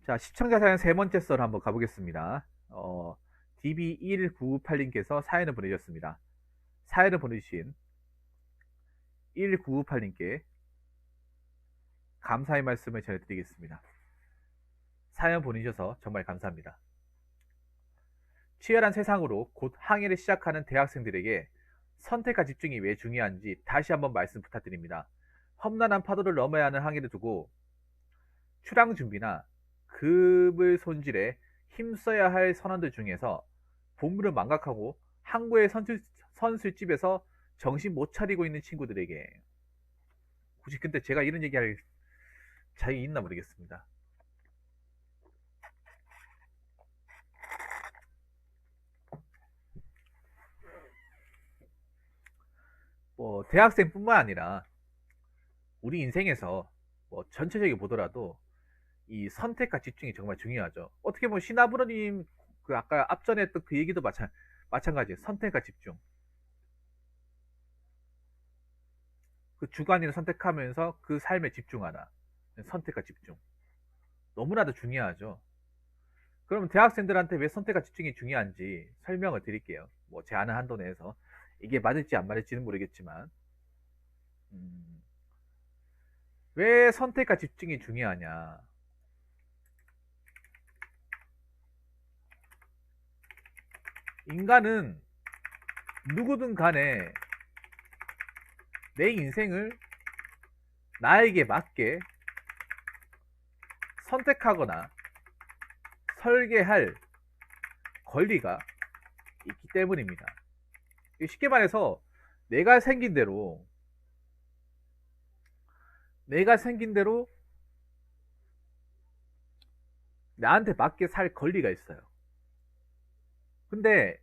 자, 시청자 사연 세 번째 썰 한번 가보겠습니다. DB1998님께서 사연을 보내주셨습니다. 사연을 보내주신 1998님께 감사의 말씀을 전해드리겠습니다. 사연 보내주셔서 정말 감사합니다. 치열한 세상으로 곧 항해를 시작하는 대학생들에게 선택과 집중이 왜 중요한지 다시 한번 말씀 부탁드립니다. 험난한 파도를 넘어야 하는 항해를 두고 출항 준비나 급을 손질해 힘써야 할 선원들 중에서 본부를 망각하고 항구의 선술집에서 정신 못 차리고 있는 친구들에게, 굳이 근데 제가 이런 얘기할 자격이 있나 모르겠습니다. 뭐 대학생뿐만 아니라 우리 인생에서 뭐 전체적으로 보더라도 이 선택과 집중이 정말 중요하죠. 어떻게 보면 시나브로님 그 아까 앞전에 했던 그 얘기도 마찬가지예요. 선택과 집중. 그 주관인을 선택하면서 그 삶에 집중하라. 선택과 집중. 너무나도 중요하죠. 그러면 대학생들한테 왜 선택과 집중이 중요한지 설명을 드릴게요. 뭐 제 아는 한도 내에서 이게 맞을지 안 맞을지는 모르겠지만, 왜 선택과 집중이 중요하냐? 인간은 누구든 간에 내 인생을 나에게 맞게 선택하거나 설계할 권리가 있기 때문입니다. 쉽게 말해서 내가 생긴 대로 나한테 맞게 살 권리가 있어요. 근데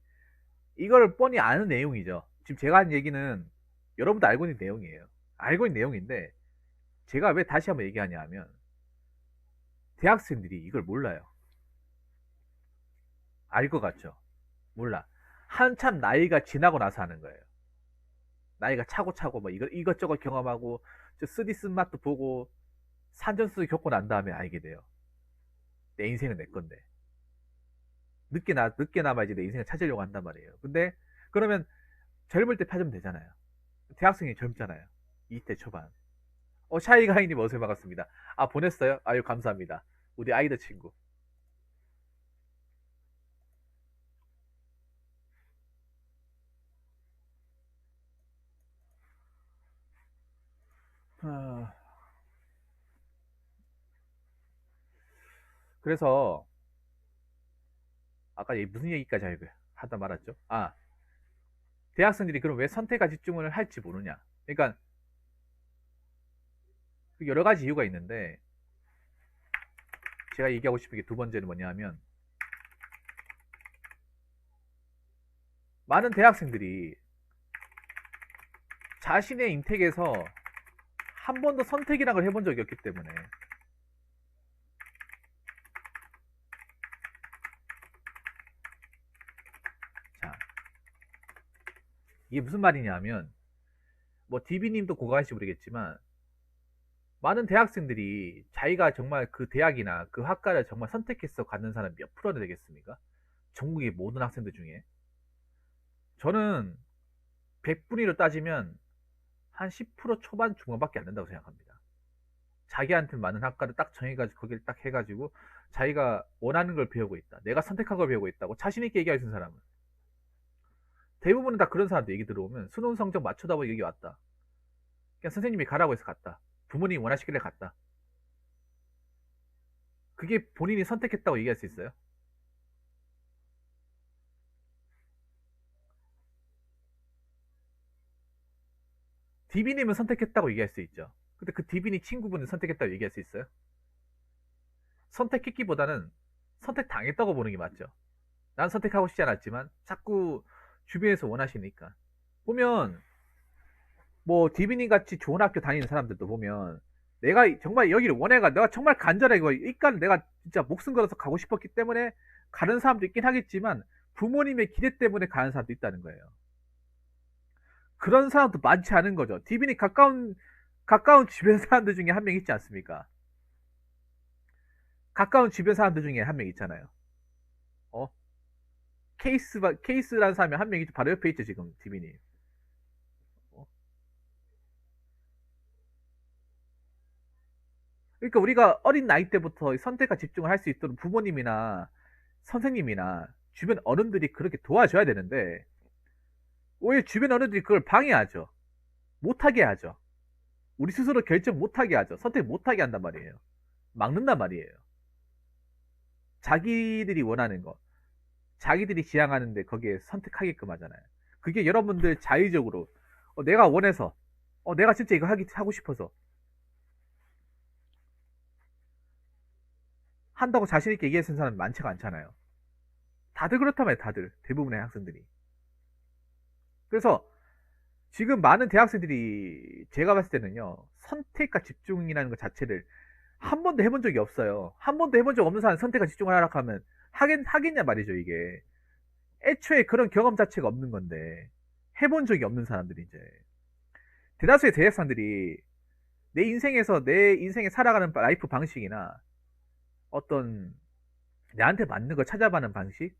이걸 뻔히 아는 내용이죠. 지금 제가 한 얘기는 여러분도 알고 있는 내용이에요. 알고 있는 내용인데 제가 왜 다시 한번 얘기하냐 하면, 대학생들이 이걸 몰라요. 알 것 같죠? 몰라. 한참 나이가 지나고 나서 하는 거예요. 나이가 차고 뭐 이것저것 경험하고 쓰디 쓴맛도 보고 산전수를 겪고 난 다음에 알게 돼요. 내 인생은 내 건데. 늦게나마 이제 내 인생을 찾으려고 한단 말이에요. 근데 그러면 젊을 때 찾으면 되잖아요. 대학생이 젊잖아요. 20대 초반. 샤이가이님 어서 반갑습니다. 아, 보냈어요? 아유, 감사합니다. 우리 아이들 친구. 그래서 아까 무슨 얘기까지 하다 말았죠? 아, 대학생들이 그럼 왜 선택과 집중을 할지 모르냐? 그러니까 여러 가지 이유가 있는데, 제가 얘기하고 싶은 게 두 번째는 뭐냐 하면, 많은 대학생들이 자신의 인택에서 한 번도 선택이라는 걸 해본 적이 없기 때문에, 자, 이게 무슨 말이냐 하면, 뭐 DB님도 공감할지 모르겠지만 많은 대학생들이 자기가 정말 그 대학이나 그 학과를 정말 선택해서 갖는 사람 몇 프로나 되겠습니까? 전국의 모든 학생들 중에. 저는 100분위로 따지면 한 10% 초반 중반밖에 안 된다고 생각합니다. 자기한테 맞는 학과를 딱 정해가지고 거기를 딱 해가지고 자기가 원하는 걸 배우고 있다, 내가 선택한 걸 배우고 있다고 자신있게 얘기할 수 있는 사람은, 대부분은 다 그런 사람들 얘기 들어오면 수능 성적 맞추다 보니 여기 왔다, 그냥 선생님이 가라고 해서 갔다, 부모님이 원하시길래 갔다, 그게 본인이 선택했다고 얘기할 수 있어요? 디비님은 선택했다고 얘기할 수 있죠. 근데 그 디비니 친구분은 선택했다고 얘기할 수 있어요? 선택했기보다는 선택당했다고 보는 게 맞죠. 난 선택하고 싶지 않았지만 자꾸 주변에서 원하시니까. 보면 뭐 디비님 같이 좋은 학교 다니는 사람들도 보면, 내가 정말 여기를 원해가, 내가 정말 간절하게 이과는 내가 진짜 목숨 걸어서 가고 싶었기 때문에 가는 사람도 있긴 하겠지만 부모님의 기대 때문에 가는 사람도 있다는 거예요. 그런 사람도 많지 않은 거죠. 디비니 가까운 주변 사람들 중에 한 명 있지 않습니까? 가까운 주변 사람들 중에 한 명 있잖아요. 어? 케이스라는 사람이 한 명이 바로 옆에 있죠, 지금, 디비님. 어? 그러니까 우리가 어린 나이 때부터 선택과 집중을 할 수 있도록 부모님이나 선생님이나 주변 어른들이 그렇게 도와줘야 되는데, 오히려 주변 어른들이 그걸 방해하죠. 못하게 하죠. 우리 스스로 결정 못하게 하죠. 선택 못하게 한단 말이에요. 막는단 말이에요. 자기들이 원하는 거, 자기들이 지향하는데 거기에 선택하게끔 하잖아요. 그게 여러분들 자의적으로, 내가 원해서, 내가 진짜 이거 하고 싶어서 한다고 자신있게 얘기하는 사람이 많지가 않잖아요. 다들 그렇단 말이에요, 다들. 대부분의 학생들이. 그래서 지금 많은 대학생들이 제가 봤을 때는요, 선택과 집중이라는 것 자체를 한 번도 해본 적이 없어요. 한 번도 해본 적 없는 사람 선택과 집중을 하라고 하면 하겠냐 말이죠, 이게. 애초에 그런 경험 자체가 없는 건데, 해본 적이 없는 사람들이 이제. 대다수의 대학생들이 내 인생에 살아가는 라이프 방식이나 어떤 내한테 맞는 걸 찾아가는 방식,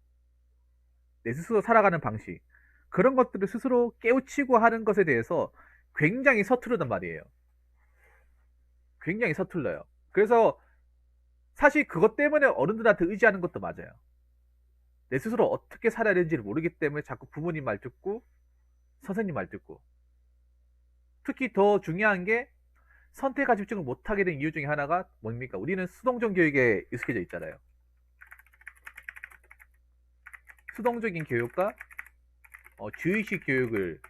내 스스로 살아가는 방식, 그런 것들을 스스로 깨우치고 하는 것에 대해서 굉장히 서투르단 말이에요. 굉장히 서툴러요. 그래서 사실 그것 때문에 어른들한테 의지하는 것도 맞아요. 내 스스로 어떻게 살아야 되는지를 모르기 때문에 자꾸 부모님 말 듣고 선생님 말 듣고, 특히 더 중요한 게 선택과 집중을 못하게 된 이유 중에 하나가 뭡니까? 우리는 수동적 교육에 익숙해져 있잖아요. 수동적인 교육과 주의식 교육을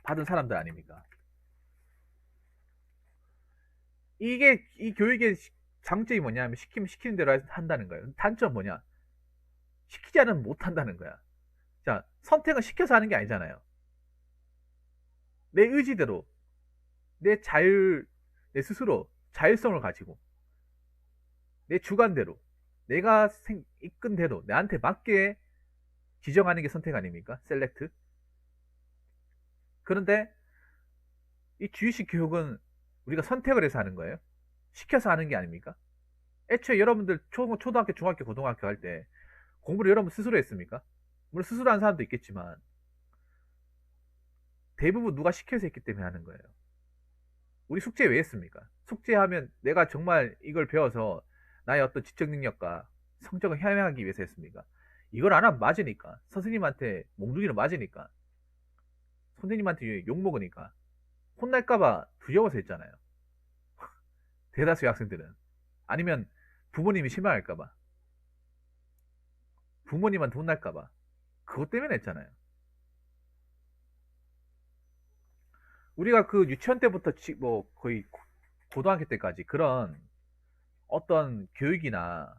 받은 사람들 아닙니까? 이 교육의 장점이 뭐냐면 시키면 시키는 대로 한다는 거예요. 단점 뭐냐? 시키지 않으면 못 한다는 거야. 자, 선택은 시켜서 하는 게 아니잖아요. 내 의지대로, 내 자율, 내 스스로 자율성을 가지고, 내 주관대로, 내가 이끈 대로, 내한테 맞게 지정하는 게 선택 아닙니까? 셀렉트. 그런데 이 주의식 교육은 우리가 선택을 해서 하는 거예요. 시켜서 하는 게 아닙니까? 애초에 여러분들 초등학교, 중학교, 고등학교 할 때 공부를 여러분 스스로 했습니까? 물론 스스로 한 사람도 있겠지만 대부분 누가 시켜서 했기 때문에 하는 거예요. 우리 숙제 왜 했습니까? 숙제하면 내가 정말 이걸 배워서 나의 어떤 지적 능력과 성적을 향하기 위해서 했습니까? 이걸 안 하면 맞으니까. 선생님한테 몽둥이로 맞으니까. 선생님한테 욕먹으니까. 혼날까봐 두려워서 했잖아요. 대다수의 학생들은. 아니면 부모님이 실망할까봐. 부모님한테 혼날까봐. 그것 때문에 했잖아요. 우리가 그 유치원 때부터 뭐 거의 고등학교 때까지 그런 어떤 교육이란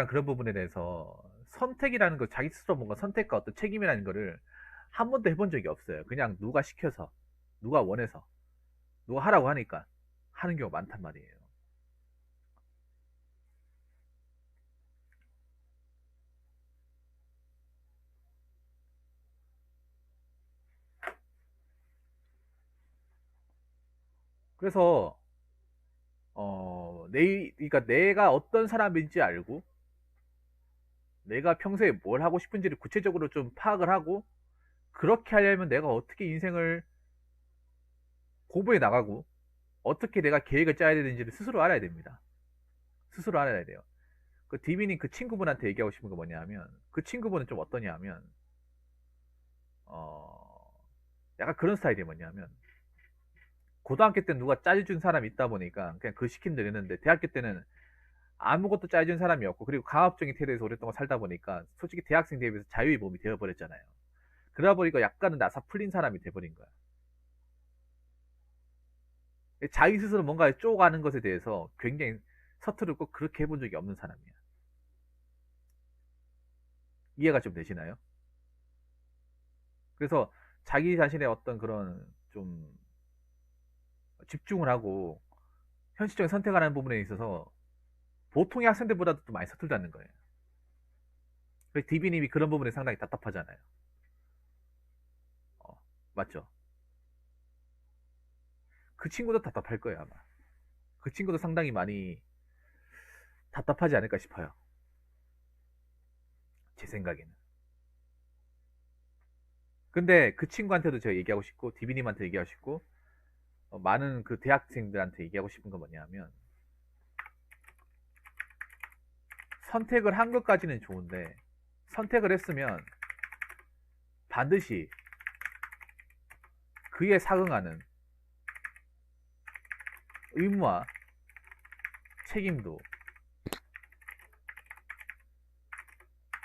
그런 부분에 대해서 선택이라는 거, 자기 스스로 뭔가 선택과 어떤 책임이라는 거를 한 번도 해본 적이 없어요. 그냥 누가 시켜서, 누가 원해서, 누가 하라고 하니까 하는 경우가 많단 말이에요. 그래서 그러니까 내가 어떤 사람인지 알고 내가 평소에 뭘 하고 싶은지를 구체적으로 좀 파악을 하고, 그렇게 하려면 내가 어떻게 인생을 공부해 나가고 어떻게 내가 계획을 짜야 되는지를 스스로 알아야 됩니다. 스스로 알아야 돼요. 그 디비님 그 친구분한테 얘기하고 싶은 거 뭐냐면, 그 친구분은 좀 어떠냐면 어 약간 그런 스타일이 뭐냐면, 고등학교 때 누가 짜여준 사람이 있다 보니까 그냥 그 시킨 대로 했는데, 대학교 때는 아무것도 짜여준 사람이 없고, 그리고 강압적인 태도에서 오랫동안 살다 보니까 솔직히 대학생 대비해서 자유의 몸이 되어버렸잖아요. 그러다 보니까 약간은 나사 풀린 사람이 돼버린 거야. 자기 스스로 뭔가 쪼가는 것에 대해서 굉장히 서투르고 그렇게 해본 적이 없는 사람이야. 이해가 좀 되시나요? 그래서 자기 자신의 어떤 그런 좀 집중을 하고 현실적인 선택을 하는 부분에 있어서 보통의 학생들보다도 좀 많이 서툴다는 거예요. 그래서 디비님이 그런 부분에 상당히 답답하잖아요. 맞죠? 그 친구도 답답할 거예요, 아마. 그 친구도 상당히 많이 답답하지 않을까 싶어요. 제 생각에는. 근데 그 친구한테도 제가 얘기하고 싶고, 디비님한테 얘기하고 싶고, 많은 그 대학생들한테 얘기하고 싶은 건 뭐냐면, 선택을 한 것까지는 좋은데, 선택을 했으면 반드시 그에 상응하는 의무와 책임도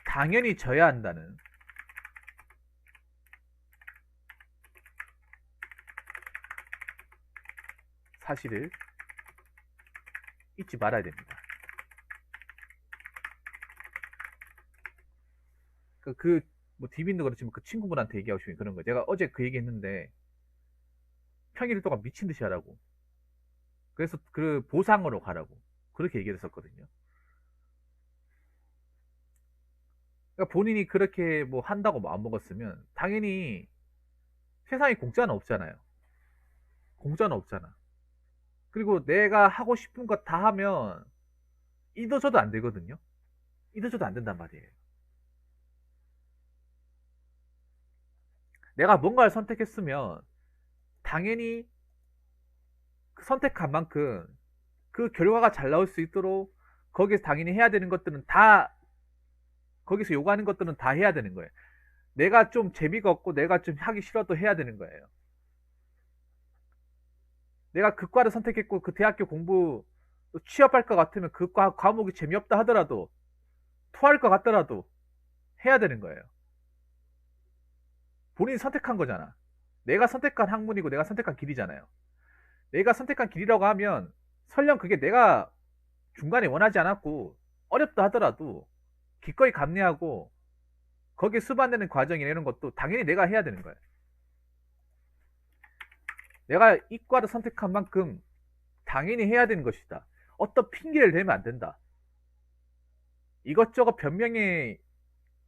당연히 져야 한다는 사실을 잊지 말아야 됩니다. 뭐, 디빈도 그렇지만 그 친구분한테 얘기하고 싶은 그런 거. 제가 어제 그 얘기 했는데, 평일 동안 미친 듯이 하라고. 그래서 그 보상으로 가라고. 그렇게 얘기를 했었거든요. 그러니까 본인이 그렇게 뭐 한다고 마음 먹었으면, 당연히 세상에 공짜는 없잖아요. 공짜는 없잖아. 그리고 내가 하고 싶은 거 다 하면, 이도저도 안 되거든요. 이도저도 안 된단 말이에요. 내가 뭔가를 선택했으면, 당연히 그 선택한 만큼 그 결과가 잘 나올 수 있도록 거기서 당연히 해야 되는 것들은 다 거기서 요구하는 것들은 다 해야 되는 거예요. 내가 좀 재미가 없고 내가 좀 하기 싫어도 해야 되는 거예요. 내가 그 과를 선택했고 그 대학교 공부 취업할 것 같으면 그 과목이 재미없다 하더라도 토할 것 같더라도 해야 되는 거예요. 본인이 선택한 거잖아. 내가 선택한 학문이고 내가 선택한 길이잖아요. 내가 선택한 길이라고 하면 설령 그게 내가 중간에 원하지 않았고 어렵다 하더라도 기꺼이 감내하고 거기에 수반되는 과정이나 이런 것도 당연히 내가 해야 되는 거예요. 내가 이과를 선택한 만큼 당연히 해야 되는 것이다. 어떤 핑계를 대면 안 된다. 이것저것 변명의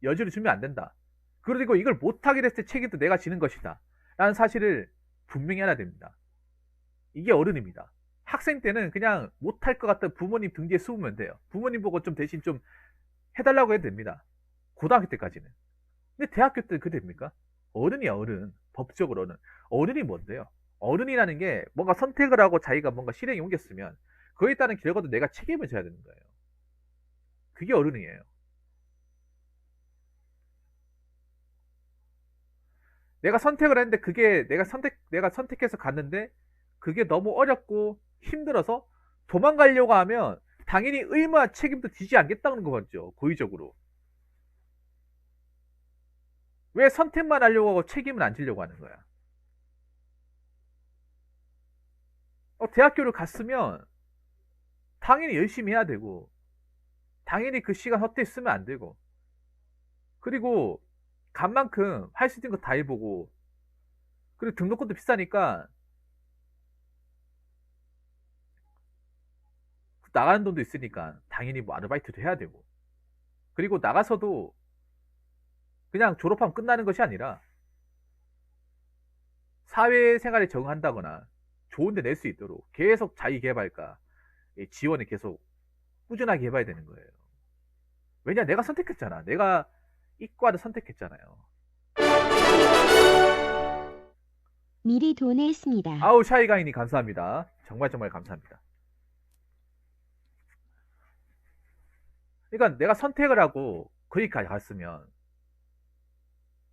여지를 주면 안 된다. 그리고 이걸 못하게 됐을 때 책임도 내가 지는 것이다. 라는 사실을 분명히 알아야 됩니다. 이게 어른입니다. 학생 때는 그냥 못할 것 같다 부모님 등 뒤에 숨으면 돼요. 부모님 보고 좀 대신 좀 해달라고 해도 됩니다. 고등학교 때까지는. 근데 대학교 때는 그게 됩니까? 어른이야, 어른. 법적으로는. 어른이 뭔데요? 어른이라는 게 뭔가 선택을 하고 자기가 뭔가 실행에 옮겼으면 그에 따른 결과도 내가 책임을 져야 되는 거예요. 그게 어른이에요. 내가 선택을 했는데 그게 내가 선택해서 갔는데 그게 너무 어렵고 힘들어서 도망가려고 하면 당연히 의무와 책임도 지지 않겠다는 거죠. 고의적으로. 왜 선택만 하려고 하고 책임을 안 지려고 하는 거야? 대학교를 갔으면 당연히 열심히 해야 되고 당연히 그 시간 헛되이 쓰면 안 되고 그리고 간 만큼 할 수 있는 거 다 해보고 그리고 등록금도 비싸니까 나가는 돈도 있으니까 당연히 뭐 아르바이트도 해야 되고 그리고 나가서도 그냥 졸업하면 끝나는 것이 아니라 사회생활에 적응한다거나 좋은 데 낼 수 있도록 계속 자기개발과 지원을 계속 꾸준하게 해봐야 되는 거예요. 왜냐 내가 선택했잖아. 내가 이과를 선택했잖아요. 미리 도내했습니다. 아우 샤이가인이 감사합니다. 정말 정말 감사합니다. 그러니까 내가 선택을 하고 거기까지 갔으면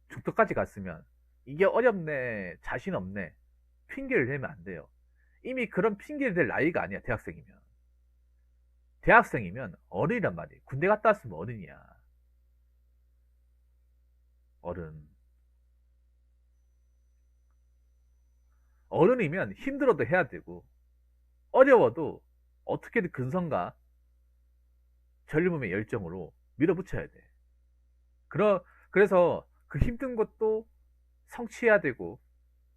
중턱까지 갔으면 이게 어렵네 자신 없네 핑계를 대면 안 돼요. 이미 그런 핑계를 댈 나이가 아니야. 대학생이면 어른이란 말이에요. 군대 갔다 왔으면 어른이야. 어른. 어른이면 힘들어도 해야 되고 어려워도 어떻게든 근성과 젊음의 열정으로 밀어붙여야 돼. 그래서 그 힘든 것도 성취해야 되고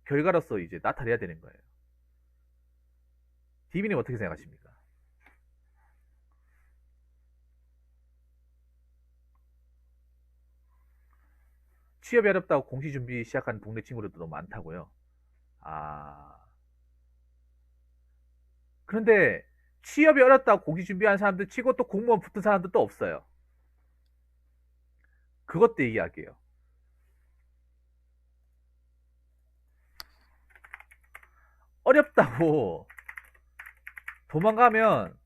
결과로서 이제 나타내야 되는 거예요. 디비님 어떻게 생각하십니까? 취업이 어렵다고 공시 준비 시작하는 동네 친구들도 너무 많다고요. 아, 그런데 취업이 어렵다고 고시 준비하는 사람들 치고 또 공무원 붙은 사람들 또 없어요. 그것도 얘기할게요. 어렵다고 도망가면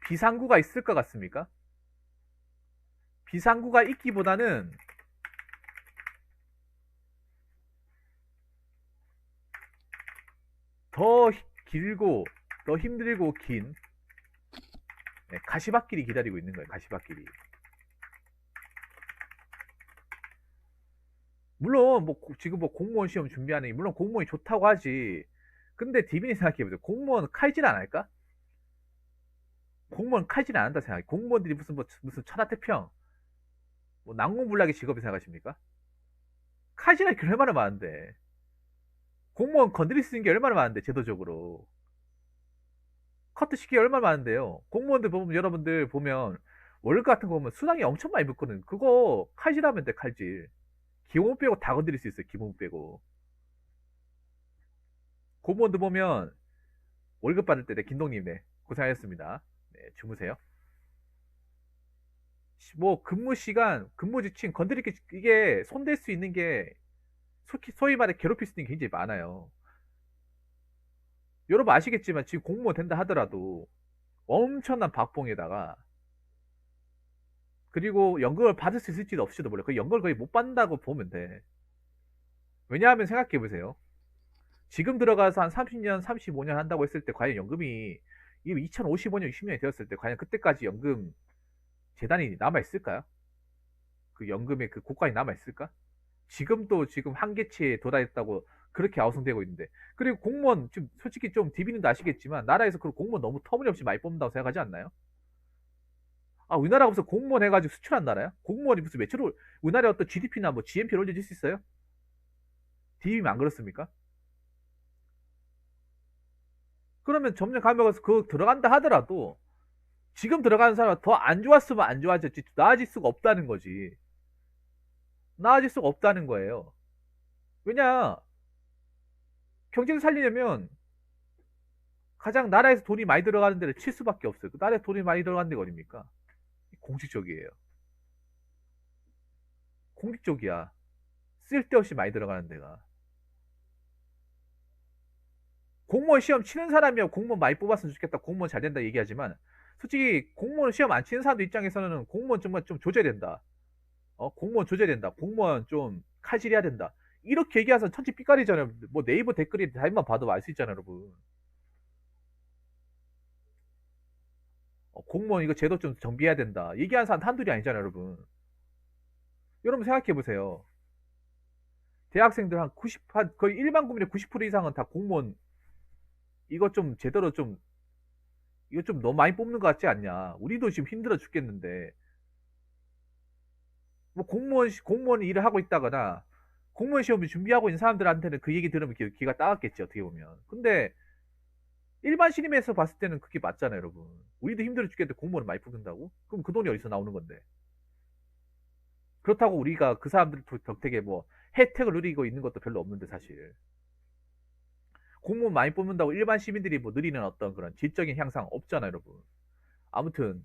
비상구가 있을 것 같습니까? 비상구가 있기보다는 더 길고 더 힘들고 긴 가시밭길이 기다리고 있는 거예요. 가시밭길이. 물론 뭐 지금 뭐 공무원 시험 준비하는 게 물론 공무원이 좋다고 하지. 근데 디빈이 생각해보세요. 공무원 칼질 안 할까? 공무원 칼질 안 한다 생각해. 공무원들이 무슨 천하태평 뭐 난공불락의 직업이 생각하십니까? 칼질할 게 얼마나 많은데. 공무원 건드릴 수 있는 게 얼마나 많은데 제도적으로. 커트 시키기 얼마나 많은데요. 공무원들 보면 여러분들 보면 월급 같은 거 보면 수당이 엄청 많이 붙거든. 그거 칼질하면 돼 칼질. 기본 빼고 다 건드릴 수 있어요. 기본 빼고. 공무원들 보면 월급 받을 때, 네, 김동님, 네, 고생하셨습니다. 네, 주무세요. 뭐, 근무 시간, 근무 지침, 건드릴 게, 이게 손댈 수 있는 게, 소위 말해 괴롭힐 수 있는 게 굉장히 많아요. 여러분 아시겠지만, 지금 공무원 된다 하더라도, 엄청난 박봉에다가, 그리고 연금을 받을 수 있을지도 없을지도 몰라요. 그 연금을 거의 못 받는다고 보면 돼. 왜냐하면 생각해보세요. 지금 들어가서 한 30년, 35년 한다고 했을 때, 과연 연금이, 이 2055년, 60년이 되었을 때, 과연 그때까지 연금 재단이 남아있을까요? 그 연금의 그 고가이 남아있을까? 지금도 지금 한계치에 도달했다고 그렇게 아우성되고 있는데. 그리고 공무원, 지금 솔직히 좀 디비님도 아시겠지만, 나라에서 그 공무원 너무 터무니없이 많이 뽑는다고 생각하지 않나요? 아, 우리나라가 무슨 공무원 해가지고 수출한 나라야? 공무원이 무슨 매출을, 우리나라의 어떤 GDP나 뭐 GNP를 올려줄 수 있어요? 디비님 안 그렇습니까? 그러면 점점 가면서 그 들어간다 하더라도, 지금 들어가는 사람은 더 안 좋았으면 안 좋아졌지, 나아질 수가 없다는 거지. 나아질 수가 없다는 거예요. 왜냐, 경제를 살리려면 가장 나라에서 돈이 많이 들어가는 데를 칠 수밖에 없어요. 그 나라에 돈이 많이 들어가는 데가 어딥니까? 공식적이에요. 공식적이야. 쓸데없이 많이 들어가는 데가. 공무원 시험 치는 사람이야 공무원 많이 뽑았으면 좋겠다. 공무원 잘 된다 얘기하지만 솔직히 공무원 시험 안 치는 사람들 입장에서는 공무원 정말 좀 조져야 된다. 공무원 조져야 된다. 공무원 좀 칼질해야 된다. 이렇게 얘기해서 천지 삐까리잖아요. 뭐 네이버 댓글이 다만 봐도 알 수 있잖아요, 여러분. 공무원 이거 제도 좀 정비해야 된다. 얘기하는 사람 한둘이 아니잖아요, 여러분. 여러분 생각해 보세요. 대학생들 한 90, 한 거의 일반 국민의 90% 이상은 다 공무원 이거 좀 제대로 좀 이거 좀 너무 많이 뽑는 것 같지 않냐? 우리도 지금 힘들어 죽겠는데 뭐 공무원 일을 하고 있다거나 공무원 시험을 준비하고 있는 사람들한테는 그 얘기 들으면 귀가 따갑겠지 어떻게 보면. 근데 일반 시민에서 봤을 때는 그게 맞잖아요, 여러분. 우리도 힘들어 죽겠는데 공무원을 많이 뽑는다고? 그럼 그 돈이 어디서 나오는 건데? 그렇다고 우리가 그 사람들 덕택에 뭐 혜택을 누리고 있는 것도 별로 없는데 사실. 공무원 많이 뽑는다고 일반 시민들이 뭐 누리는 어떤 그런 질적인 향상 없잖아요, 여러분. 아무튼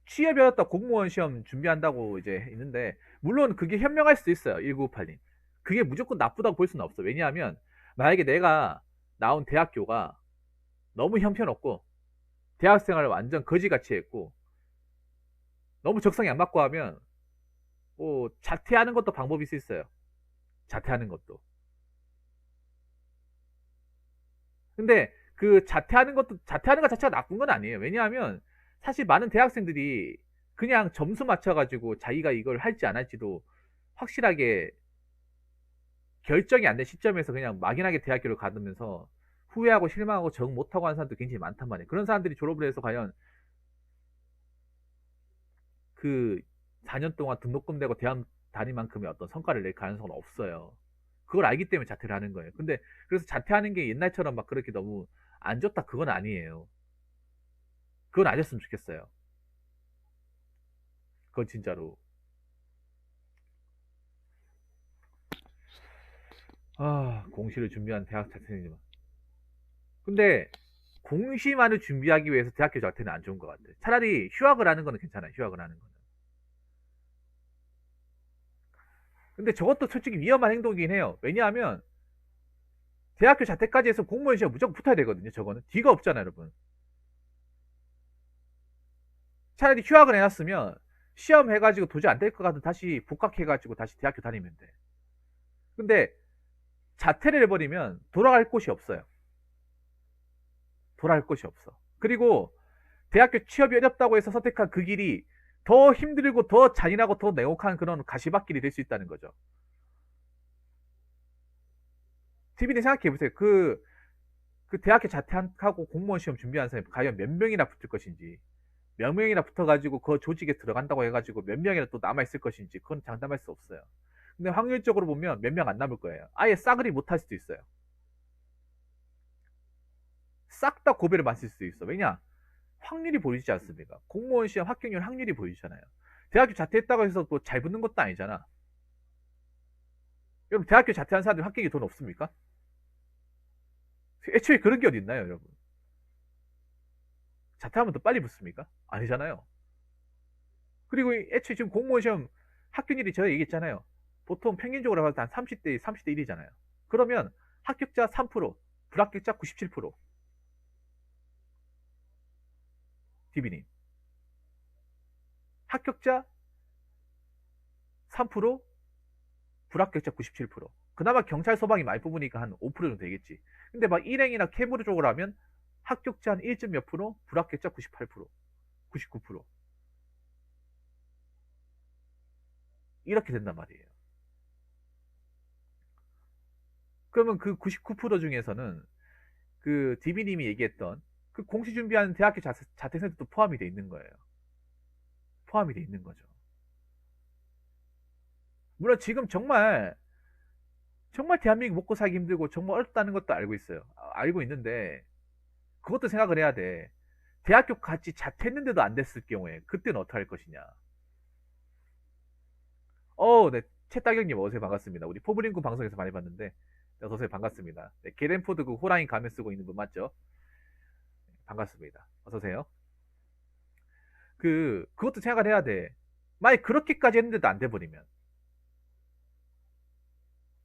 취업이 어렵다 공무원 시험 준비한다고 이제 있는데 물론 그게 현명할 수도 있어요. 1958님. 그게 무조건 나쁘다고 볼 수는 없어. 왜냐하면 만약에 내가 나온 대학교가 너무 형편없고 대학생활을 완전 거지같이 했고 너무 적성이 안 맞고 하면 뭐 자퇴하는 것도 방법이 있어요. 자퇴하는 것도. 근데 그 자퇴하는 것 자체가 나쁜 건 아니에요. 왜냐하면 사실 많은 대학생들이 그냥 점수 맞춰가지고 자기가 이걸 할지 안 할지도 확실하게 결정이 안 된 시점에서 그냥 막연하게 대학교를 가면서 후회하고 실망하고 적응 못하고 하는 사람도 굉장히 많단 말이에요. 그런 사람들이 졸업을 해서 과연 그 4년 동안 등록금 내고 대학 다닐 만큼의 어떤 성과를 낼 가능성은 없어요. 그걸 알기 때문에 자퇴를 하는 거예요. 근데 그래서 자퇴하는 게 옛날처럼 막 그렇게 너무 안 좋다 그건 아니에요. 그건 아니었으면 좋겠어요. 그건 진짜로. 공시를 준비한 대학 자퇴생이지만. 근데 공시만을 준비하기 위해서 대학교 자퇴는 안 좋은 것 같아. 차라리 휴학을 하는 거는 괜찮아요. 휴학을 하는 거는. 근데 저것도 솔직히 위험한 행동이긴 해요. 왜냐하면 대학교 자퇴까지 해서 공무원 시험 무조건 붙어야 되거든요. 저거는 뒤가 없잖아요, 여러분. 차라리 휴학을 해놨으면 시험 해가지고 도저히 안 될 것 같으면 다시 복학해가지고 다시 대학교 다니면 돼. 근데 자퇴를 해버리면 돌아갈 곳이 없어요. 돌아갈 곳이 없어. 그리고 대학교 취업이 어렵다고 해서 선택한 그 길이 더 힘들고 더 잔인하고 더 냉혹한 그런 가시밭길이 될 수 있다는 거죠. TV님 생각해보세요. 그 대학교 자퇴하고 공무원 시험 준비한 사람이 과연 몇 명이나 붙을 것인지, 몇 명이나 붙어가지고 그 조직에 들어간다고 해가지고 몇 명이나 또 남아있을 것인지, 그건 장담할 수 없어요. 근데 확률적으로 보면 몇 명 안 남을 거예요. 아예 싸그리 못할 수도 있어요. 싹 다 고배를 맞을 수도 있어. 왜냐? 확률이 보이지 않습니까? 공무원 시험 합격률 확률이 보이잖아요. 대학교 자퇴했다고 해서 또 잘 붙는 것도 아니잖아. 여러분, 대학교 자퇴한 사람들 합격이 돈 없습니까? 애초에 그런 게 어디 있나요, 여러분? 자퇴하면 더 빨리 붙습니까? 아니잖아요. 그리고 애초에 지금 공무원 시험 합격률이 제가 얘기했잖아요. 보통 평균적으로 봤을 때 한 30대 1이잖아요. 그러면 합격자 3%, 불합격자 97%. 디비님. 합격자 3%, 불합격자 97%. 그나마 경찰 소방이 많이 뽑으니까 한 5% 정도 되겠지. 근데 막 일행이나 캐모르 쪽으로 하면 합격자 한 1점 몇 프로, 불합격자 98%, 99%. 이렇게 된단 말이에요. 그러면 그 99% 중에서는 그 디비님이 얘기했던 그 공시 준비하는 대학교 자퇴생들도 포함이 돼 있는 거예요. 포함이 돼 있는 거죠. 물론 지금 정말 대한민국 먹고 살기 힘들고 정말 어렵다는 것도 알고 있어요. 알고 있는데 그것도 생각을 해야 돼. 대학교 같이 자퇴했는데도 안 됐을 경우에 그때는 어떻게 할 것이냐. 네. 채따경님 어서오세요. 반갑습니다. 우리 포브링구 방송에서 많이 봤는데 어서오세요. 반갑습니다. 네, 게렌포드 그 호랑이 가면 쓰고 있는 분 맞죠? 반갑습니다. 어서오세요. 그것도 생각을 해야 돼. 만약 그렇게까지 했는데도 안 돼버리면,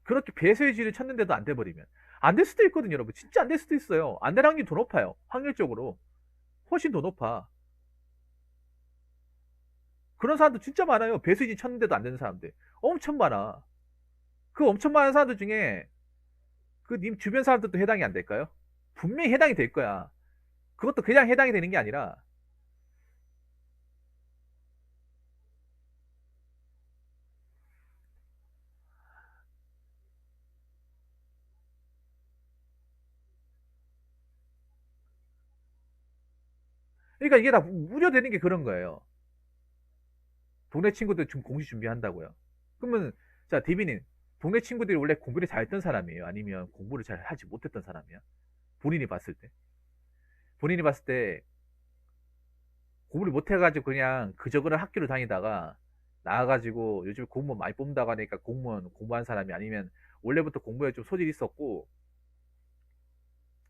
그렇게 배수의 질을 쳤는데도 안 돼버리면, 안 될 수도 있거든요, 여러분. 진짜 안 될 수도 있어요. 안 될 확률이 더 높아요. 확률적으로. 훨씬 더 높아. 그런 사람도 진짜 많아요. 배수의 질 쳤는데도 안 되는 사람들. 엄청 많아. 그 엄청 많은 사람들 중에, 그 님 주변 사람들도 해당이 안 될까요? 분명히 해당이 될 거야. 그것도 그냥 해당이 되는 게 아니라, 그러니까 이게 다 우려되는 게 그런 거예요. 동네 친구들 지금 공시 준비한다고요. 그러면 자 디비님 동네 친구들이 원래 공부를 잘했던 사람이에요? 아니면 공부를 잘 하지 못했던 사람이야? 본인이 봤을 때 본인이 봤을 때 공부를 못해가지고 그냥 그저그런 학교를 다니다가 나와가지고 요즘 공무원 많이 뽑는다고 하니까 공무원 공부한 사람이 아니면 원래부터 공부에 좀 소질이 있었고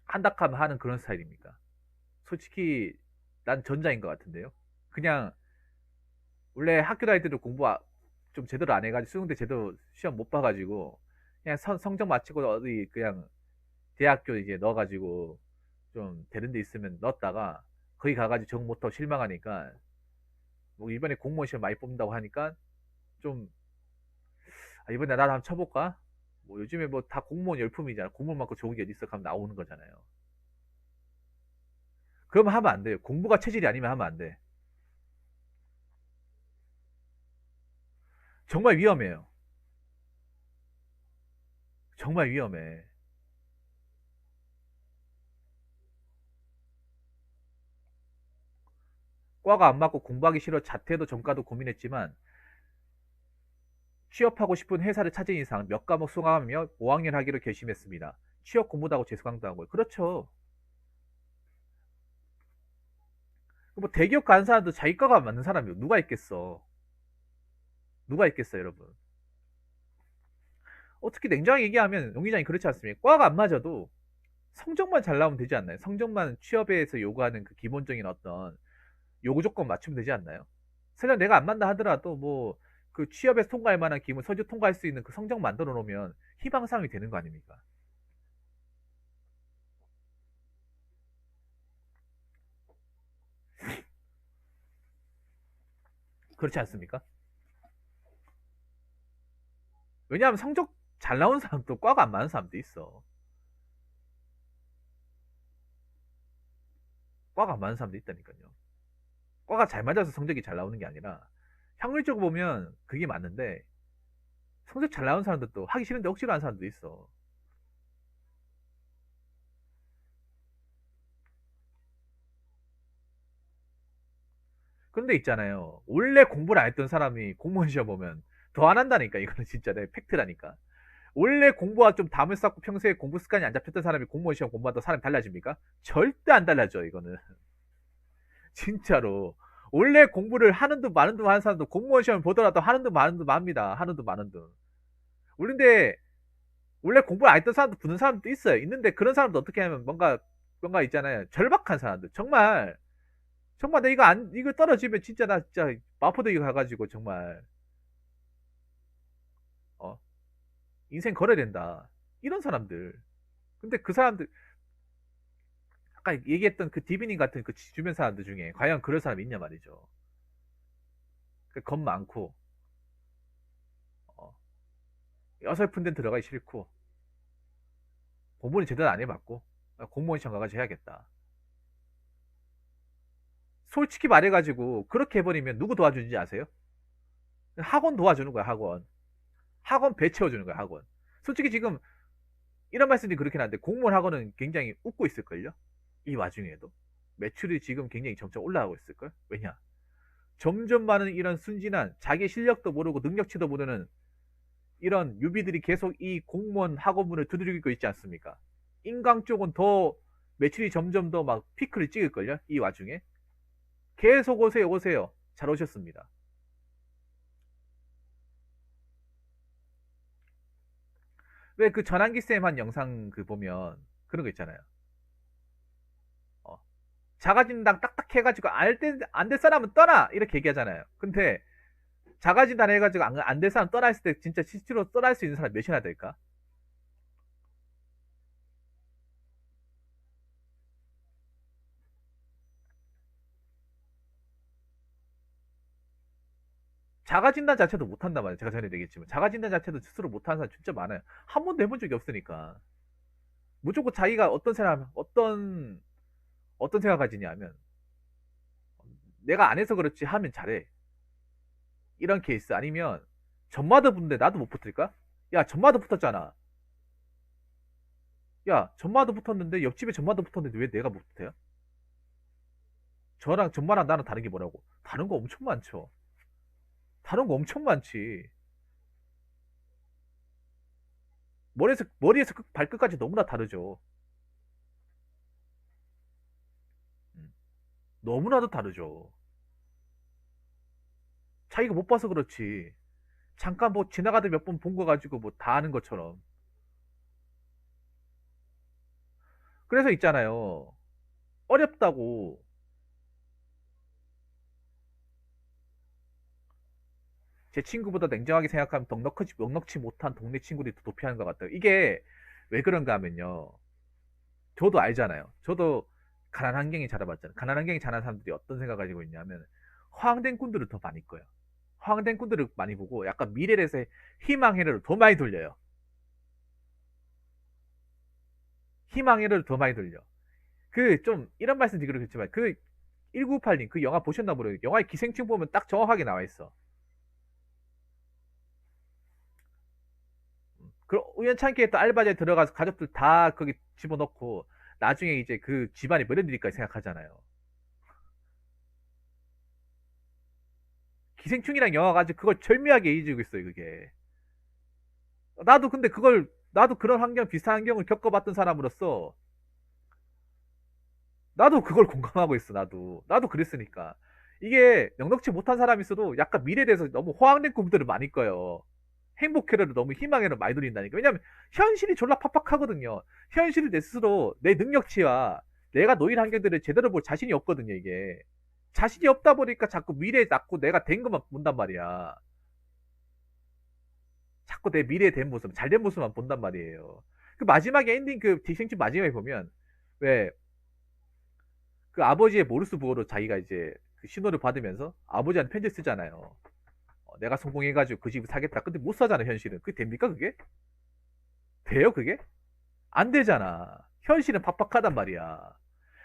한다하면 하는 그런 스타일입니까? 솔직히 난 전자인 것 같은데요. 그냥 원래 학교 다닐 때도 공부 좀 제대로 안 해가지고 수능대 제대로 시험 못 봐가지고 그냥 성적 마치고 어디 그냥 대학교 이제 넣어가지고 좀 되는 데 있으면 넣었다가 거기 가가지고 정 못하고 실망하니까 뭐 이번에 공무원 시험 많이 뽑는다고 하니까 좀 이번에 나도 한번 쳐볼까? 뭐 요즘에 뭐 다 공무원 열풍이잖아. 공무원 많고 좋은 게 어디 있어? 하면 나오는 거잖아요. 그러면 하면 안 돼요. 공부가 체질이 아니면 하면 안 돼. 정말 위험해요. 정말 위험해. 과가 안 맞고 공부하기 싫어 자퇴도 전과도 고민했지만 취업하고 싶은 회사를 찾은 이상 몇 과목 수강하며 5학년 하기로 결심했습니다. 취업 공부도 하고 재수강도 하고. 그렇죠. 뭐 대기업 가는 사람도 자기 과가 맞는 사람이 누가 있겠어. 누가 있겠어, 여러분. 어떻게 냉정하게 얘기하면 용기장이 그렇지 않습니까? 과가 안 맞아도 성적만 잘 나오면 되지 않나요? 성적만 취업에서 요구하는 그 기본적인 어떤 요구 조건 맞추면 되지 않나요? 설령 내가 안 맞다 하더라도 뭐 그 취업에서 통과할 만한 기본 서류 통과할 수 있는 그 성적 만들어 놓으면 희망사항이 되는 거 아닙니까? 그렇지 않습니까? 왜냐하면 성적 잘 나오는 사람도 과가 안 맞는 사람도 있어. 과가 안 맞는 사람도 있다니까요. 과가 잘 맞아서 성적이 잘 나오는 게 아니라 확률적으로 보면 그게 맞는데 성적 잘 나오는 사람들도 하기 싫은데 억지로 하는 사람도 있어. 그런데 있잖아요. 원래 공부를 안 했던 사람이 공무원 시험 보면 더 안 한다니까. 이거는 진짜 내 팩트라니까. 원래 공부와 좀 담을 쌓고 평소에 공부 습관이 안 잡혔던 사람이 공무원 시험 공부하다 사람이 달라집니까? 절대 안 달라져, 이거는. 진짜로. 원래 공부를 하는 듯 마는 듯 하는 사람도 공무원 시험 보더라도 하는 듯 마는 듯 맙니다. 하는 듯 마는 듯. 원래 원래 공부를 안 했던 사람도 붙는 사람도 있어요. 있는데 그런 사람도 어떻게 하면 뭔가 있잖아요. 절박한 사람들. 정말 내가 이거 떨어지면 진짜 나 진짜 마포대교 가가지고 정말 어, 인생 걸어야 된다. 이런 사람들. 근데 그 사람들 아까 얘기했던 그 디비님 같은 그 주변 사람들 중에 과연 그런 사람이 있냐 말이죠. 겁 많고 어, 어설픈 데는 들어가기 싫고 공부는 제대로 안 해봤고 공무원 시험 가가지고 해야겠다. 솔직히 말해가지고 그렇게 해버리면 누구 도와주는지 아세요? 학원 도와주는 거야, 학원. 학원 배 채워주는 거야, 학원. 솔직히 지금 이런 말씀이 그렇긴 한데 공무원 학원은 굉장히 웃고 있을걸요? 이 와중에도. 매출이 지금 굉장히 점점 올라가고 있을걸? 왜냐? 점점 많은 이런 순진한 자기 실력도 모르고 능력치도 모르는 이런 유비들이 계속 이 공무원 학원문을 두드리고 있지 않습니까? 인강 쪽은 더 매출이 점점 더 막 피크를 찍을걸요? 이 와중에. 계속 오세요, 오세요. 잘 오셨습니다. 왜 그 전환기 쌤 한 영상 그 보면 그런 거 있잖아요. 어, 자가진단 딱딱 해가지고 안 될 사람은 떠나! 이렇게 얘기하잖아요. 근데 자가진단 해가지고 안 될 사람 떠나 있을 때 진짜 실제로 떠날 수 있는 사람 몇이나 될까? 자가진단 자체도 못한단 말이에요. 제가 전에 얘기했지만. 자가진단 자체도 스스로 못하는 사람 진짜 많아요. 한 번도 해본 적이 없으니까. 무조건 자기가 어떤 생각 가지냐 하면, 내가 안 해서 그렇지 하면 잘해. 이런 케이스. 아니면, 전마도 붙는데 나도 못 붙을까? 야, 전마도 붙었잖아. 야, 전마도 붙었는데, 옆집에 전마도 붙었는데 왜 내가 못 붙어요? 저랑 전마랑 나랑 다른 게 뭐라고? 다른 거 엄청 많죠. 다른 거 엄청 많지. 머리에서 발끝까지 너무나 다르죠. 음, 너무나도 다르죠. 자기가 못 봐서 그렇지. 잠깐 뭐 지나가다 몇 번 본 거 가지고 뭐 다 아는 것처럼. 그래서 있잖아요. 어렵다고 제 친구보다 냉정하게 생각하면 넉넉치 못한 동네 친구들이 더 도피하는 것 같아요. 이게 왜 그런가 하면요. 저도 알잖아요. 저도 가난한 환경에 자라봤잖아요. 가난한 환경에 자란 사람들이 어떤 생각을 가지고 있냐면 허황된 꾼들을 더 많이 꺼요. 허황된 꾼들을 많이 보고 약간 미래에서 희망회로를 더 많이 돌려요. 희망회로를 더 많이 돌려. 그 좀 이런 말씀 드리긴 그렇지만 그 1998님 그 영화 보셨나 모르겠어요. 영화의 기생충 보면 딱 정확하게 나와 있어. 그 우연찮게 또 알바자에 들어가서 가족들 다 거기 집어넣고 나중에 이제 그 집안이 며느리니까 생각하잖아요. 기생충이랑 영화가 아주 그걸 절묘하게 이해해주고 있어요, 그게. 나도 그런 비슷한 환경을 겪어봤던 사람으로서 나도 그걸 공감하고 있어, 나도 그랬으니까. 이게 넉넉지 못한 사람이 있어도 약간 미래에 대해서 너무 호황된 꿈들을 많이 꿔요. 행복회로를 너무 희망회로 많이 돌린다니까. 왜냐면 현실이 졸라 팍팍하거든요. 현실이 내 스스로 내 능력치와 내가 놓인 환경들을 제대로 볼 자신이 없거든요, 이게. 자신이 없다 보니까 자꾸 미래에 자꾸 내가 된 것만 본단 말이야. 자꾸 내 미래에 된 모습, 잘된 모습만 본단 말이에요. 그 마지막에 엔딩 그 디생집 마지막에 보면 왜 그 아버지의 모르스 부호로 자기가 이제 그 신호를 받으면서 아버지한테 편지 쓰잖아요. 내가 성공해가지고 그 집을 사겠다. 근데 못 사잖아, 현실은. 그게 됩니까, 그게? 돼요, 그게? 안 되잖아. 현실은 팍팍하단 말이야.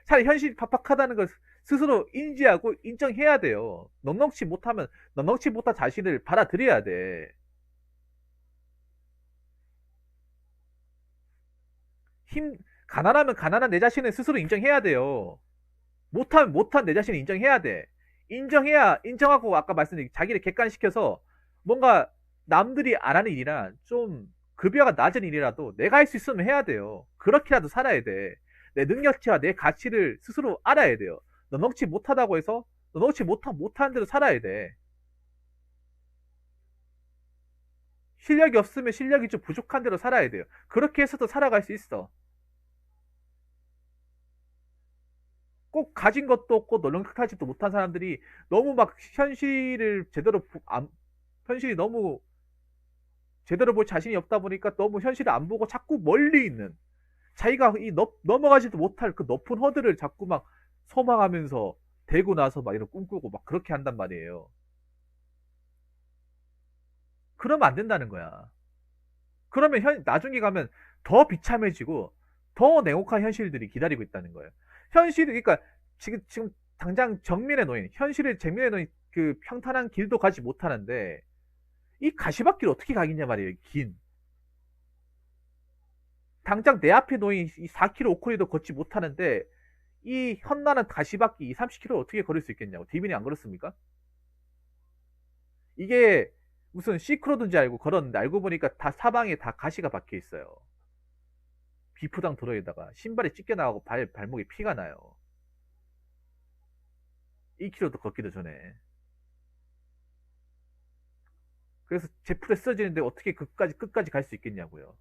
차라리 현실이 팍팍하다는 걸 스스로 인지하고 인정해야 돼요. 넉넉치 못하면 넉넉치 못한 자신을 받아들여야 돼. 가난하면 가난한 내 자신을 스스로 인정해야 돼요. 못하면 못한 내 자신을 인정해야 돼. 인정해야, 인정하고 아까 말씀드린 자기를 객관시켜서 뭔가 남들이 안 하는 일이나 좀 급여가 낮은 일이라도 내가 할 수 있으면 해야 돼요. 그렇게라도 살아야 돼. 내 능력치와 내 가치를 스스로 알아야 돼요. 넉넉지 못하다고 해서 넉넉지 못하는 대로 살아야 돼. 실력이 없으면 실력이 좀 부족한 대로 살아야 돼요. 그렇게 해서도 살아갈 수 있어. 꼭 가진 것도 없고 넉넉하지도 못한 사람들이 너무 막 현실을 제대로 현실이 너무 제대로 볼 자신이 없다 보니까 너무 현실을 안 보고 자꾸 멀리 있는 자기가 넘어가지도 못할 그 높은 허들을 자꾸 막 소망하면서 되고 나서 막 이런 꿈꾸고 막 그렇게 한단 말이에요. 그러면 안 된다는 거야. 그러면 나중에 가면 더 비참해지고 더 냉혹한 현실들이 기다리고 있다는 거예요. 그러니까 지금 당장 정면에 놓인 현실의 정면에 놓인 그 평탄한 길도 가지 못하는데 이 가시밭길 어떻게 가겠냐 말이에요. 긴 당장 내 앞에 놓인 이 4km 5km도 걷지 못하는데 이 현란한 가시밭길 2, 30km 어떻게 걸을 수 있겠냐고. 디빈이 안 걸었습니까? 이게 무슨 시크로든지 알고 걸었는데 알고 보니까 다 사방에 다 가시가 박혀 있어요. 비프당 도로에다가 신발이 찢겨나가고 발목에 피가 나요. 2km도 걷기도 전에. 그래서 제풀에 쓰러지는데 어떻게 끝까지 갈 수 있겠냐고요.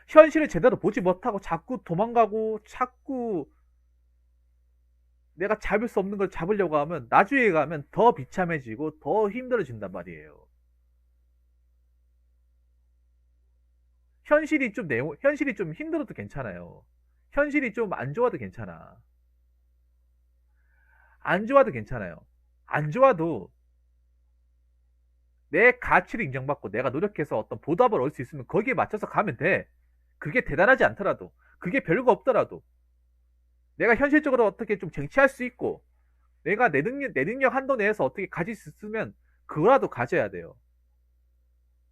현실을 제대로 보지 못하고 자꾸 도망가고 자꾸 내가 잡을 수 없는 걸 잡으려고 하면 나중에 가면 더 비참해지고 더 힘들어진단 말이에요. 현실이 좀 힘들어도 괜찮아요. 현실이 좀 안 좋아도 괜찮아. 안 좋아도 괜찮아요. 안 좋아도 내 가치를 인정받고 내가 노력해서 어떤 보답을 얻을 수 있으면 거기에 맞춰서 가면 돼. 그게 대단하지 않더라도, 그게 별거 없더라도, 내가 현실적으로 어떻게 좀 쟁취할 수 있고, 내가 내 능력 한도 내에서 어떻게 가질 수 있으면 그거라도 가져야 돼요.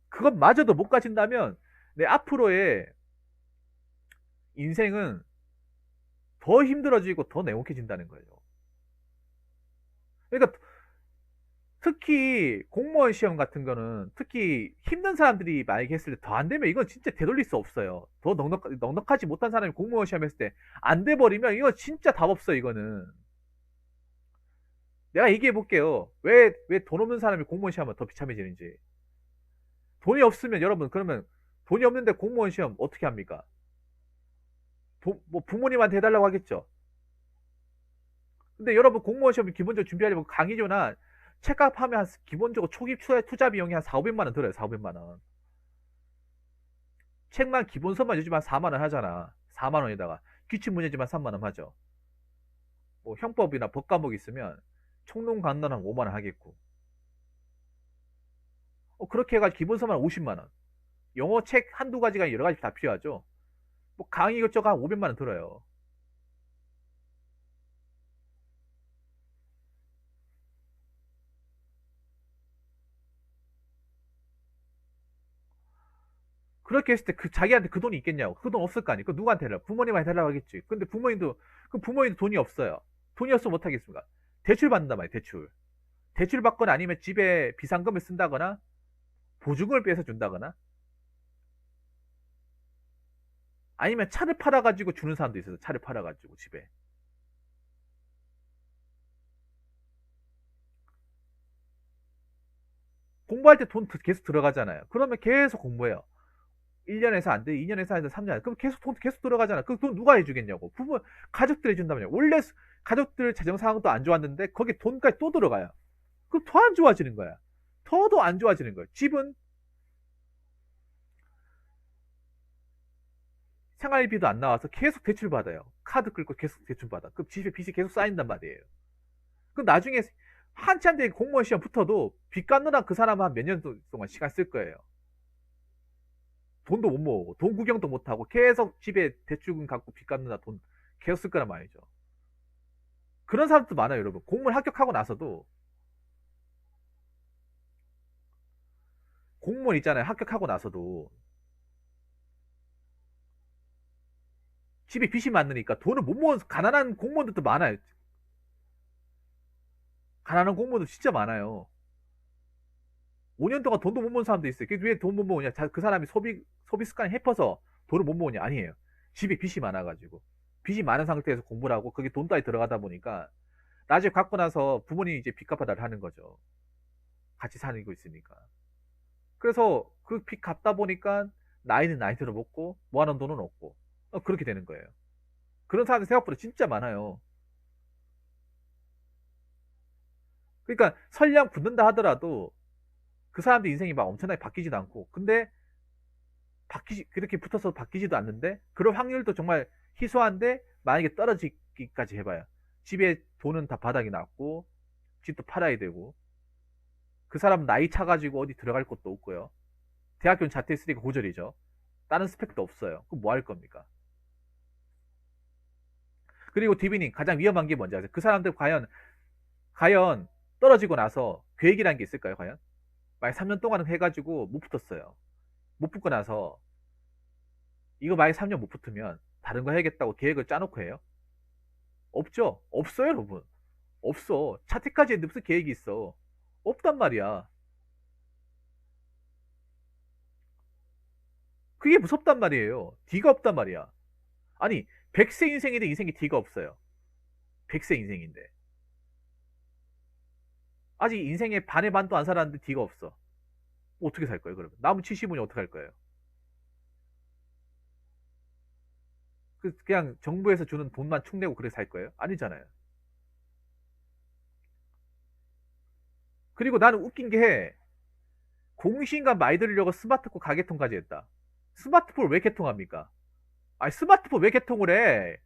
그것마저도 못 가진다면 내 앞으로의 인생은 더 힘들어지고 더 냉혹해진다는 거예요. 그러니까 특히 공무원 시험 같은 거는 특히 힘든 사람들이 만약에 했을 때 더 안 되면 이건 진짜 되돌릴 수 없어요. 더 넉넉하지 못한 사람이 공무원 시험 했을 때 안 돼 버리면 이거 진짜 답 없어 이거는. 내가 얘기해 볼게요. 왜 돈 없는 사람이 공무원 시험은 더 비참해지는지. 돈이 없으면 여러분 그러면 돈이 없는데 공무원 시험 어떻게 합니까? 뭐 부모님한테 해달라고 하겠죠. 근데 여러분 공무원 시험 기본적으로 준비하려면 강의료나 책값 하면 한 기본적으로 초기 투자 비용이 한 4, 500만 원 들어요. 4, 500만 원. 책만 기본서만 요즘 한 4만 원 하잖아. 4만 원에다가 기출 문제지만 3만 원 하죠. 뭐 형법이나 법 과목 있으면 총론 강론 한 5만 원 하겠고. 그렇게 해가지고 기본서만 50만 원. 영어 책 한두 가지가 여러 가지 다 필요하죠. 뭐 강의 이것저것 한 500만 원 들어요. 그렇게 했을 때 자기한테 그 돈이 있겠냐고. 그 돈 없을 거 아니에요. 그 누구한테 해달라고? 부모님한테 해달라고 하겠지. 근데 부모님도 돈이 없어요. 돈이 없으면 못하겠습니까? 대출 받는단 말이에요. 대출 받거나 아니면 집에 비상금을 쓴다거나 보증금을 빼서 준다거나 아니면 차를 팔아가지고 주는 사람도 있어요. 차를 팔아가지고 집에. 공부할 때 돈 계속 들어가잖아요. 그러면 계속 공부해요. 1년에서 안 돼, 2년에서 안 돼, 3년. 그럼 계속 돈 계속 들어가잖아. 그 돈 누가 해주겠냐고. 가족들이 해준다면요. 원래 가족들 재정 상황도 안 좋았는데 거기에 돈까지 또 들어가요. 그럼 더 안 좋아지는 거야. 더 안 좋아지는 거예요. 집은 생활비도 안 나와서 계속 대출 받아요. 카드 끌고 계속 대출 받아. 그럼 집에 빚이 계속 쌓인단 말이에요. 그럼 나중에 한참 뒤에 공무원 시험 붙어도 빚 갚느라 그 사람은 한 몇 년 동안 시간 쓸 거예요. 돈도 못 모으고 돈 구경도 못 하고 계속 집에 대출금 갖고 빚 갚느라 돈 계속 쓸 거란 말이죠. 그런 사람도 많아요, 여러분. 공무원 합격하고 나서도 공무원 있잖아요. 합격하고 나서도 집에 빚이 많으니까 돈을 못 모은 가난한 공무원들도 많아요. 가난한 공무원도 진짜 많아요. 5년 동안 돈도 못 모은 사람도 있어요. 그게 왜 돈 못 모으냐? 그 사람이 소비 습관이 해퍼서 돈을 못 모으냐? 아니에요. 집에 빚이 많아가지고. 빚이 많은 상태에서 공부를 하고 그게 돈 따위 들어가다 보니까 나중에 갖고 나서 부모님이 이제 빚 갚아달라 하는 거죠. 같이 사는 거 있으니까. 그래서 그 빚 갚다 보니까 나이는 나이대로 먹고 모아놓은 돈은 없고 그렇게 되는 거예요. 그런 사람이 생각보다 진짜 많아요. 그러니까 설령 붙는다 하더라도 그 사람들 인생이 막 엄청나게 바뀌지도 않고 근데 그렇게 붙어서 바뀌지도 않는데 그럴 확률도 정말 희소한데 만약에 떨어지기까지 해봐요. 집에 돈은 다 바닥이 났고 집도 팔아야 되고 그 사람 나이 차가지고 어디 들어갈 곳도 없고요. 대학교는 자퇴했으니까 고졸이죠. 다른 스펙도 없어요. 그럼 뭐 할 겁니까? 그리고 디비님 가장 위험한 게 뭔지 아세요? 그 사람들 과연 떨어지고 나서 계획이라는 게 있을까요? 과연? 만약 3년 동안 해가지고 못 붙었어요. 못 붙고 나서 이거 만약 3년 못 붙으면 다른 거 해야겠다고 계획을 짜놓고 해요? 없죠? 없어요, 여러분. 없어. 차태까지 했는데 무슨 계획이 있어? 없단 말이야. 그게 무섭단 말이에요. D가 없단 말이야. 아니, 100세 인생인데 인생이 D가 없어요. 100세 인생인데. 아직 인생의 반의 반도 안 살았는데 D가 없어. 어떻게 살 거예요, 그러면? 남은 70분이 어떻게 할 거예요? 그냥 정부에서 주는 돈만 축내고 그렇게 살 거예요? 아니잖아요. 그리고 나는 웃긴 게 공신과 많이 들으려고 스마트폰 가계통까지 했다. 스마트폰을 왜 개통합니까? 아니, 스마트폰 왜 개통을 해?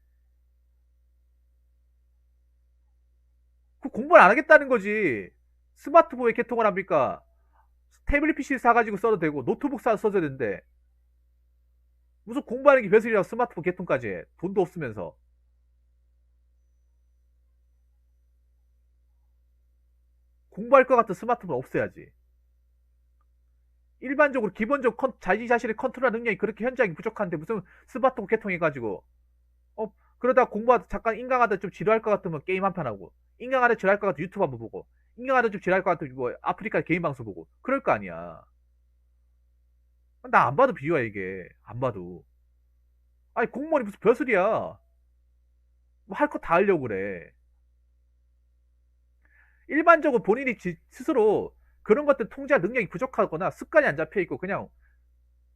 그 공부를 안 하겠다는 거지. 스마트폰 왜 개통을 합니까? 태블릿 PC 사가지고 써도 되고, 노트북 써도 되는데, 무슨 공부하는 게 벼슬이라고 스마트폰 개통까지 해. 돈도 없으면서. 공부할 것 같은 스마트폰 없애야지. 일반적으로 기본적으로 자기 자신의 컨트롤 능력이 그렇게 현저하게 부족한데 무슨 스마트폰 개통해가지고 그러다 공부하다 잠깐 인강하다 좀 지루할 것 같으면 게임 한 판 하고 인강하다 지루할 것 같으면 유튜브 한번 보고 인강하다 좀 지루할 것 같으면 뭐 아프리카 개인 방송 보고 그럴 거 아니야. 나 안 봐도 비유야 이게. 안 봐도. 아니 공무원이 무슨 벼슬이야. 뭐 할 거 다 하려고 그래. 일반적으로 본인이 스스로 그런 것들 통제할 능력이 부족하거나 습관이 안 잡혀 있고 그냥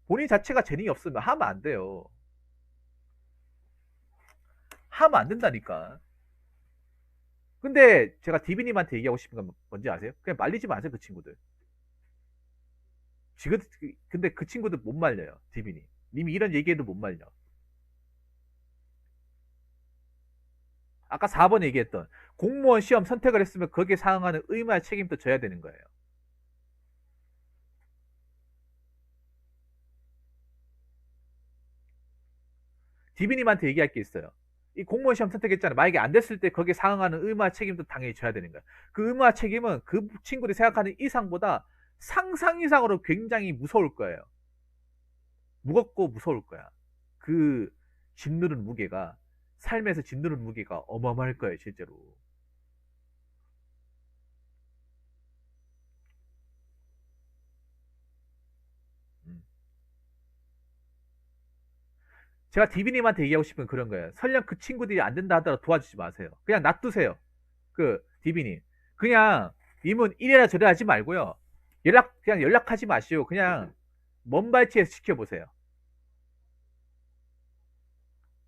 본인 자체가 재능이 없으면 하면 안 돼요. 하면 안 된다니까. 근데 제가 디비님한테 얘기하고 싶은 건 뭔지 아세요? 그냥 말리지 마세요, 그 친구들. 지금 근데 그 친구들 못 말려요, 디비님. 님이 이런 얘기해도 못 말려. 아까 4번 얘기했던 공무원 시험 선택을 했으면 거기에 상응하는 의무와 책임도 져야 되는 거예요. 디비님한테 얘기할 게 있어요. 이 공무원 시험 선택했잖아요. 만약에 안 됐을 때 거기에 상응하는 의무와 책임도 당연히 져야 되는 거야. 그 의무와 책임은 그 친구들이 생각하는 이상보다 상상 이상으로 굉장히 무서울 거예요. 무겁고 무서울 거야. 그 짓누른 무게가 삶에서 짓누른 무게가 어마어마할 거예요, 실제로. 음. 제가 디비님한테 얘기하고 싶은 그런 거예요. 설령 그 친구들이 안 된다 하더라도 도와주지 마세요. 그냥 놔두세요. 그 디비님. 그냥 님은 이래라 저래라 하지 말고요. 그냥 연락하지 마시고 그냥 먼 발치에서 지켜보세요.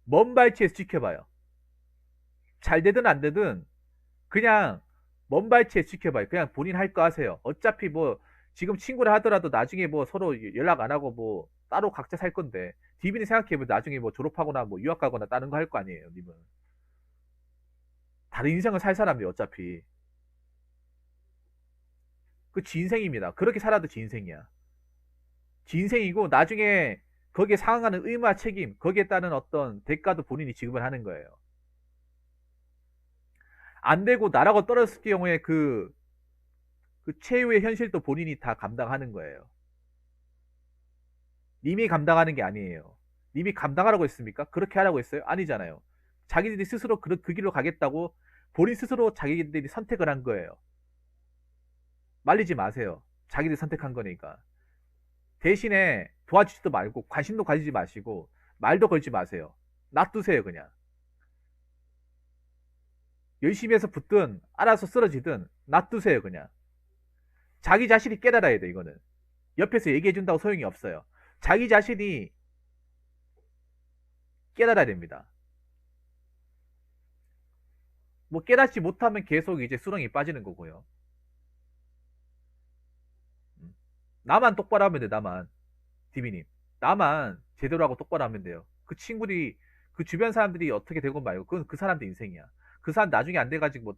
먼 발치에서 지켜봐요. 잘 되든 안 되든 그냥 먼 발치에서 지켜봐요. 그냥 본인 할 거 하세요. 어차피 뭐 지금 친구를 하더라도 나중에 뭐 서로 연락 안 하고 뭐 따로 각자 살 건데 디비는 생각해보면 나중에 뭐 졸업하거나 뭐 유학 가거나 다른 거 할 거 아니에요. 님은 다른 인생을 살 사람이 어차피 그 지 인생입니다. 그렇게 살아도 지 인생이야. 지 인생이고 나중에 거기에 상응하는 의무와 책임 거기에 따른 어떤 대가도 본인이 지급을 하는 거예요. 안 되고 나라고 떨어졌을 경우에 그 최후의 현실도 본인이 다 감당하는 거예요. 님이 감당하는 게 아니에요. 님이 감당하라고 했습니까? 그렇게 하라고 했어요? 아니잖아요. 자기들이 스스로 그 길로 가겠다고 본인 스스로 자기들이 선택을 한 거예요. 말리지 마세요. 자기들이 선택한 거니까. 대신에 도와주지도 말고 관심도 가지지 마시고 말도 걸지 마세요. 놔두세요 그냥. 열심히 해서 붙든 알아서 쓰러지든 놔두세요 그냥. 자기 자신이 깨달아야 돼 이거는. 옆에서 얘기해준다고 소용이 없어요. 자기 자신이 깨달아야 됩니다. 뭐 깨닫지 못하면 계속 이제 수렁이 빠지는 거고요. 나만 똑바로 하면 돼 나만. 디비님 나만 제대로 하고 똑바로 하면 돼요. 그 친구들이 그 주변 사람들이 어떻게 되고 말고 그건 그 사람들 인생이야. 그 사람 나중에 안 돼가지고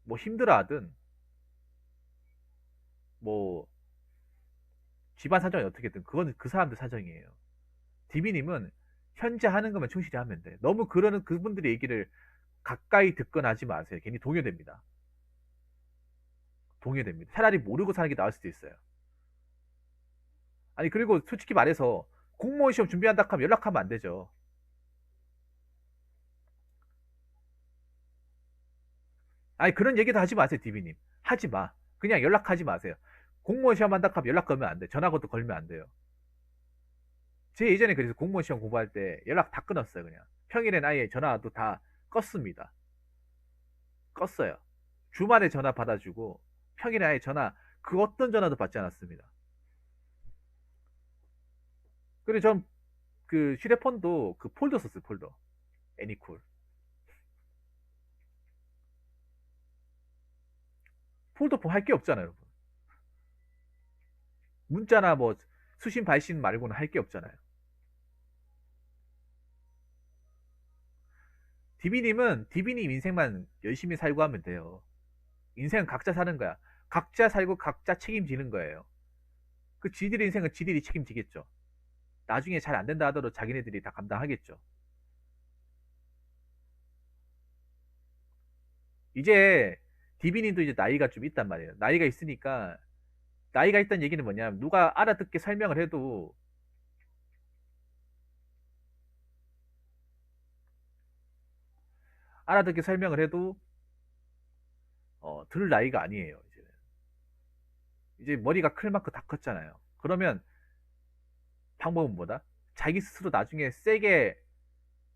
뭐 힘들어하든 뭐 집안 사정이 어떻게든 그거는 그 사람들 사정이에요. 디비님은 현재 하는 것만 충실히 하면 돼. 너무 그러는 그분들의 얘기를 가까이 듣거나 하지 마세요. 괜히 동요됩니다. 동요됩니다. 차라리 모르고 사는 게 나을 수도 있어요. 아니 그리고 솔직히 말해서 공무원 시험 준비한다 하면 연락하면 안 되죠. 아니 그런 얘기도 하지 마세요. 디비님 하지 마. 그냥 연락하지 마세요. 공무원 시험 한다 하면 연락 걸면 안 돼. 전화번호 걸면 안 돼요. 제 예전에 그래서 공무원 시험 공부할 때 연락 다 끊었어요. 그냥 평일엔 아예 전화도 다 껐습니다. 껐어요. 주말에 전화 받아주고 평일에 아예 전화 그 어떤 전화도 받지 않았습니다. 그리고 전 그 휴대폰도 그 폴더 썼어요. 폴더 애니쿨 폴더폰 할 게 없잖아요. 여러분. 문자나 뭐 수신 발신 말고는 할 게 없잖아요. 디비님은 디비님 인생만 열심히 살고 하면 돼요. 인생은 각자 사는 거야. 각자 살고 각자 책임지는 거예요. 그 지들의 인생은 지들이 책임지겠죠. 나중에 잘 안 된다 하더라도 자기네들이 다 감당하겠죠. 이제 디비님도 이제 나이가 좀 있단 말이에요. 나이가 있으니까 나이가 있다는 얘기는 뭐냐면 누가 알아듣게 설명을 해도 알아듣게 설명을 해도 들 나이가 아니에요. 이제 머리가 클 만큼 다 컸잖아요. 그러면 방법은 뭐다? 자기 스스로 나중에 세게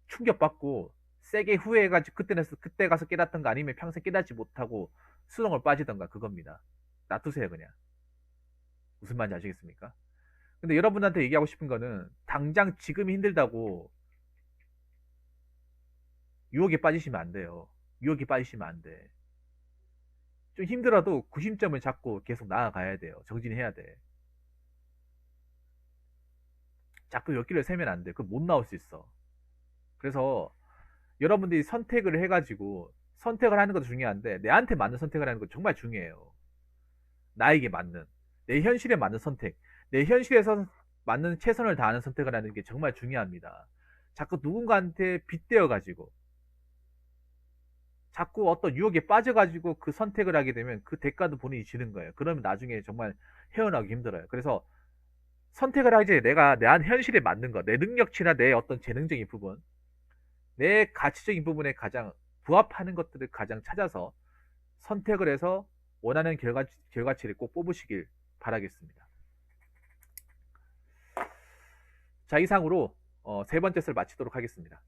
충격받고 세게 후회해가지고 그때 가서 깨닫던가 아니면 평생 깨닫지 못하고 수렁을 빠지던가 그겁니다. 놔두세요 그냥. 무슨 말인지 아시겠습니까? 근데 여러분한테 얘기하고 싶은 거는 당장 지금이 힘들다고 유혹에 빠지시면 안 돼요. 유혹에 빠지시면 안 돼. 좀 힘들어도 구심점을 잡고 계속 나아가야 돼요. 정진해야 돼. 자꾸 옆길을 세면 안 돼. 그럼 못 나올 수 있어. 그래서 여러분들이 선택을 해가지고 선택을 하는 것도 중요한데 내한테 맞는 선택을 하는 거 정말 중요해요. 나에게 맞는 내 현실에 맞는 선택, 내 현실에서 맞는 최선을 다하는 선택을 하는 게 정말 중요합니다. 자꾸 누군가한테 빗대어 가지고 자꾸 어떤 유혹에 빠져가지고 그 선택을 하게 되면 그 대가도 본인이 지는 거예요. 그러면 나중에 정말 헤어나기 힘들어요. 그래서 선택을 하지 내가 내 한 현실에 맞는 거, 내 능력치나 내 어떤 재능적인 부분, 내 가치적인 부분에 가장 부합하는 것들을 가장 찾아서 선택을 해서 원하는 결과치를 꼭 뽑으시길 바라겠습니다. 자, 이상으로 세 번째 썰 마치도록 하겠습니다.